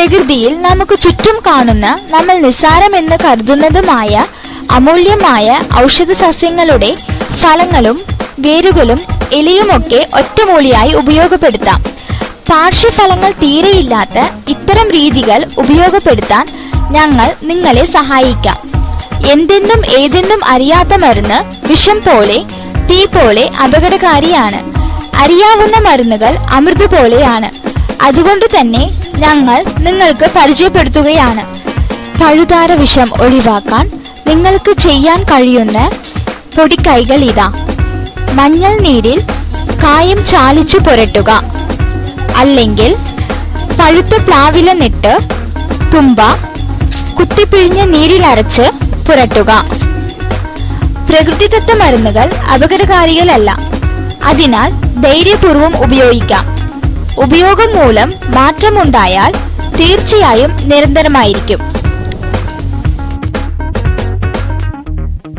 പ്രകൃതിയിൽ നമുക്ക് ചുറ്റും കാണുന്ന നമ്മൾ നിസ്സാരമെന്ന് കരുതുന്നതുമായ അമൂല്യമായ ഔഷധ സസ്യങ്ങളുടെ ഫലങ്ങളും വേരുകളും ഇലയുമൊക്കെ ഒറ്റമൂലിയായി ഉപയോഗപ്പെടുത്താം. പാർശ്വഫലങ്ങൾ തീരെയില്ലാത്ത ഇത്തരം രീതികൾ ഉപയോഗപ്പെടുത്താൻ ഞങ്ങൾ നിങ്ങളെ സഹായിക്കാം. എന്തെന്നും ഏതെന്നും അറിയാത്ത മരുന്ന് വിഷം പോലെ, തീ പോലെ അപകടകാരിയാണ്. അറിയാവുന്ന മരുന്നുകൾ അമൃത് പോലെയാണ്. അതുകൊണ്ട് തന്നെ ഞങ്ങൾ നിങ്ങൾക്ക് പരിചയപ്പെടുത്തുകയാണ്. പഴുതാര വിഷം ഒഴിവാക്കാൻ നിങ്ങൾക്ക് ചെയ്യാൻ കഴിയുന്ന പൊടിക്കൈകൾ ഇതാ. മഞ്ഞൾ നീരിൽ കായം ചാലിച്ചു പുരട്ടുക, അല്ലെങ്കിൽ പഴുത്ത പ്ലാവില നെട്ട് തുമ്പ കുത്തിപ്പിഴിഞ്ഞ നീരിലരച്ച് പുരട്ടുക. പ്രകൃതിദത്ത മരുന്നുകൾ അപകടകാരികളല്ല, അതിനാൽ ധൈര്യപൂർവ്വം ഉപയോഗിക്കാം. ഉപയോഗം മൂലം മാറ്റമുണ്ടായാൽ തീർച്ചയായും നിരന്തരമായിരിക്കും.